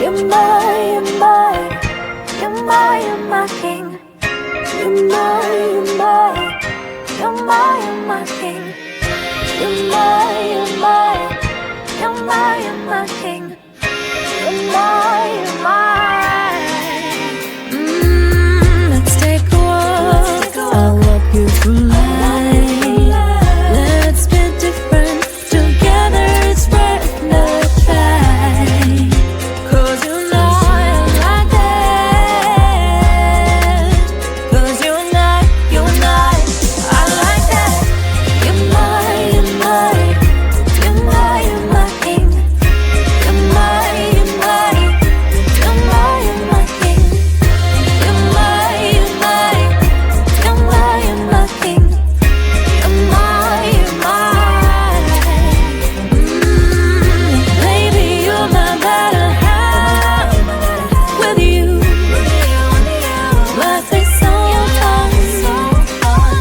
You're my, you're my, you're my, you're my king. You're my, you're my, you're my, you're my king. You're my, you're my, you're my, you're my king. You're my, you're my. Let's take a walk. I'll walk you through life. Let's be different. Together it's worth the fight. 'Cause you're not like that. 'Cause you're not, you're not. I like that. You're my, you're my, you're my, you're my king. You're my, you're my, you're my, you're my king. You're my, you're my, you're my, you're my king. You're my, you're my. Baby, you're my better half. With you, life is so fun.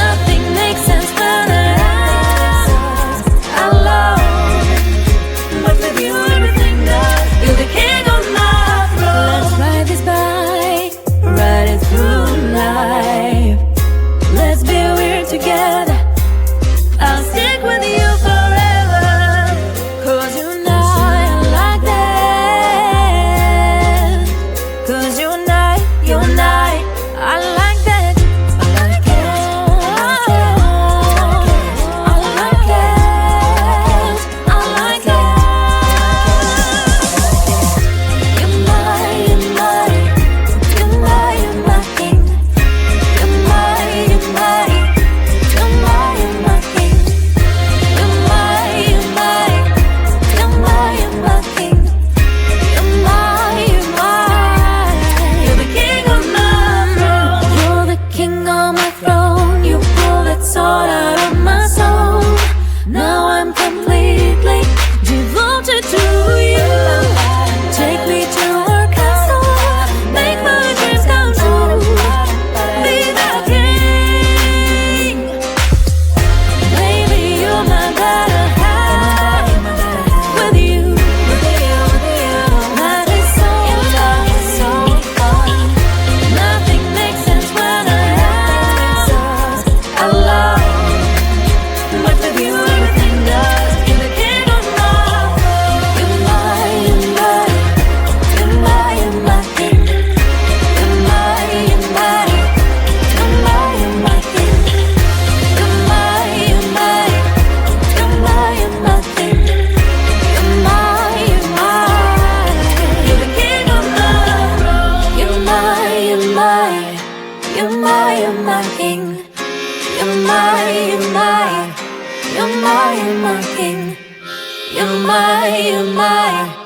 Nothing makes sense when I love. But with you, everything does. You're the king of my throne. Let's ride this bike, ride it through life. Let's be weird together. I'll stick with you forever. 'Cause you're not like that. 'Cause you're not, you're not. I like that. I like it. I like that. I like that. You're my, you're my, you're my, you're my king. You're my, you're my, you're my, you're my king. You're my, you're my, you're my, you're my king. You're my, you're my. You're the king of my throne. You're the king of my throne. You pull that sword out of my soul. Now I'm completely devoted to you. Take me to our castle. Make my dreams come true. Be the king. Baby, you're my better half. With you, life is so fun. Nothing makes sense when I love. But with you, everything does. You're the king of my throne. You're my, you're my, you're my, you're my king. You're my, you're my, you're my, you're my king. You're my, you're my, you're my, you're my king. You're my, you're my. You're the king of my throne. You're my, you're my, you're my, you're my king. You're my, you're my, you're my, you're my king. You're my, you're my.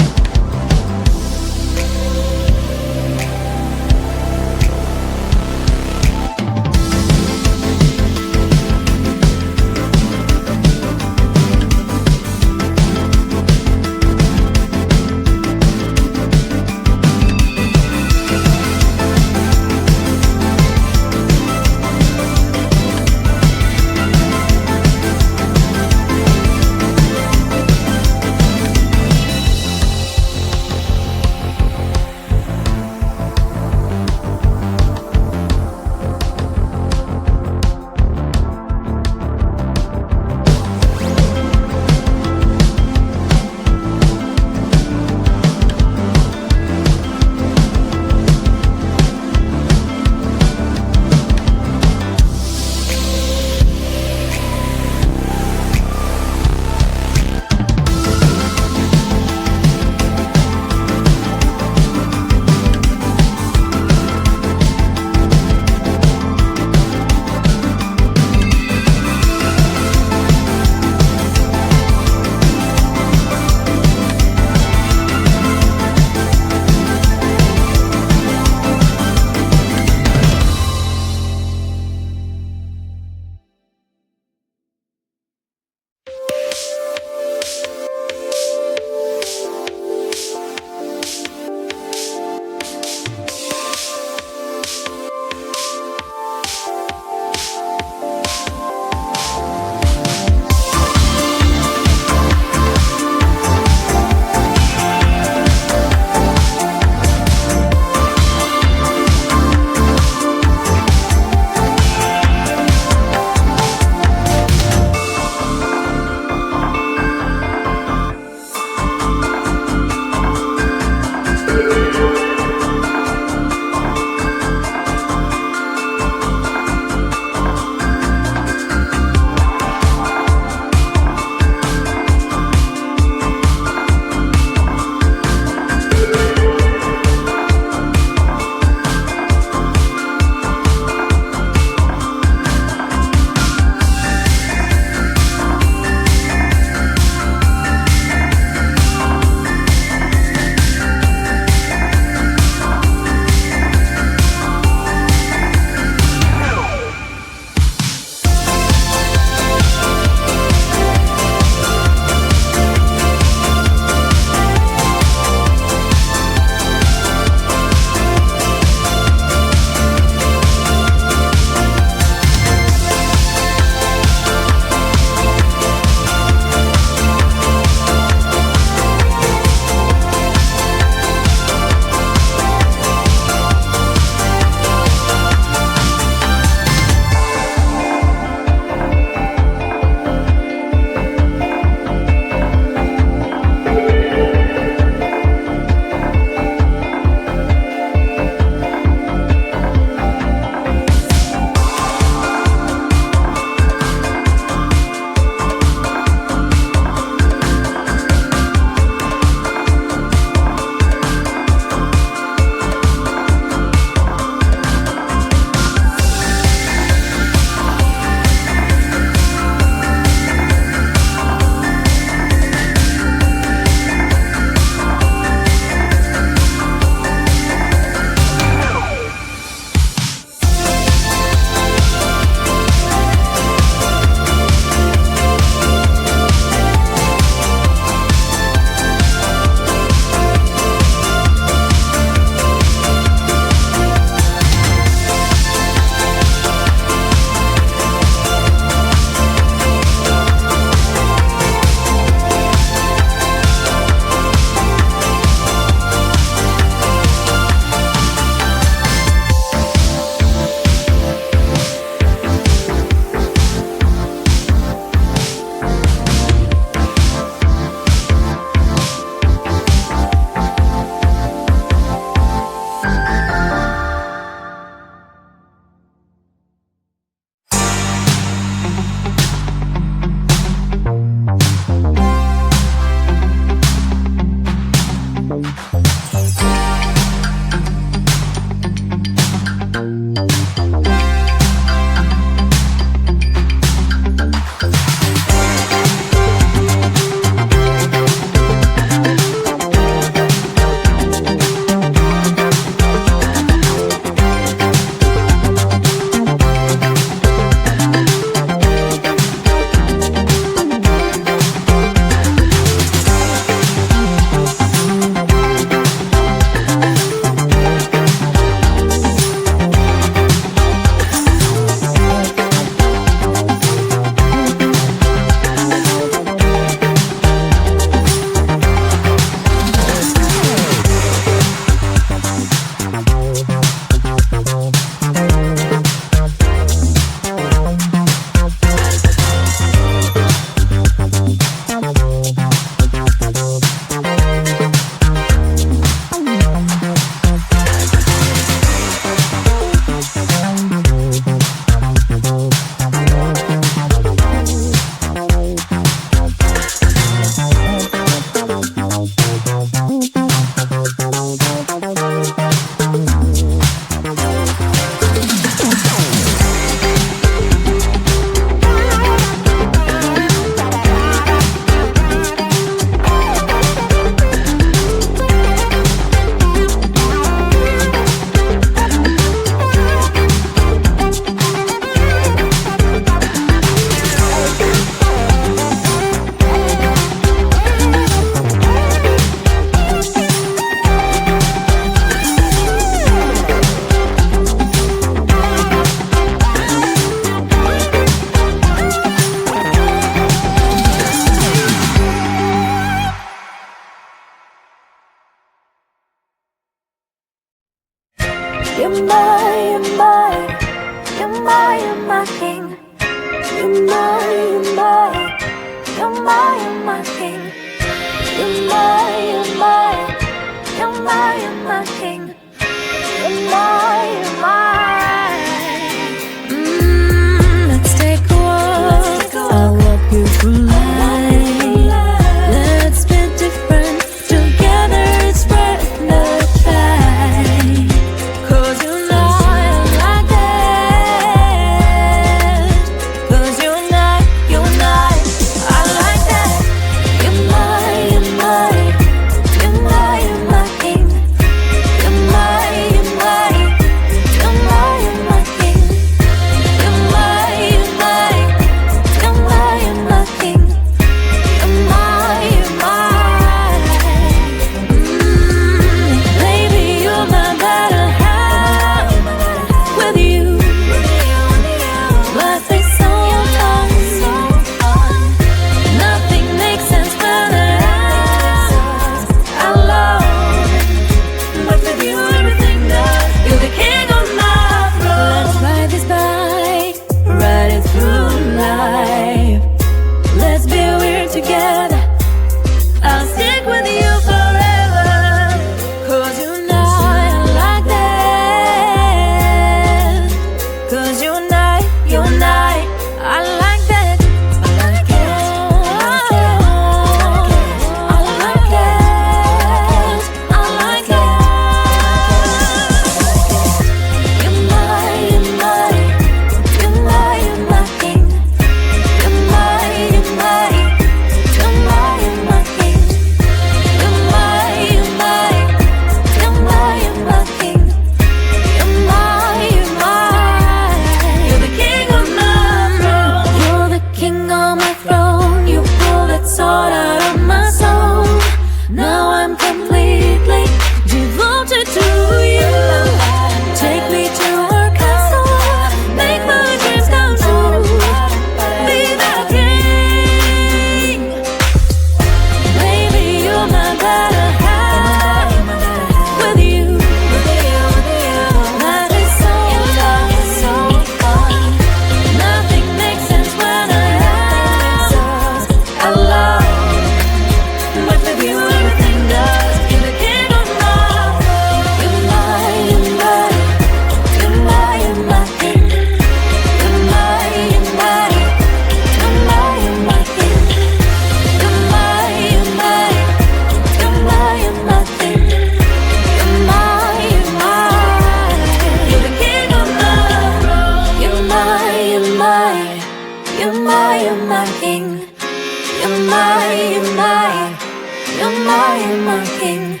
my king.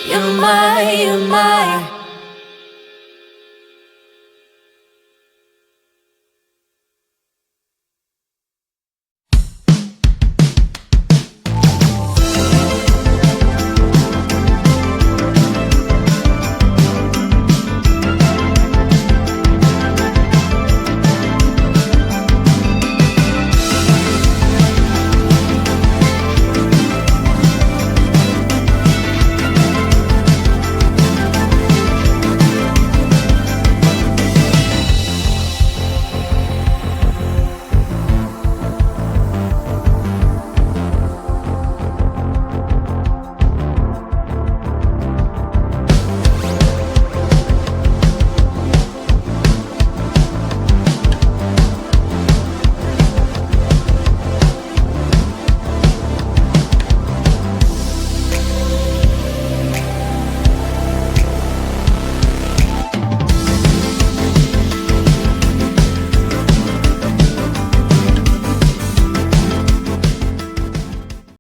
You're my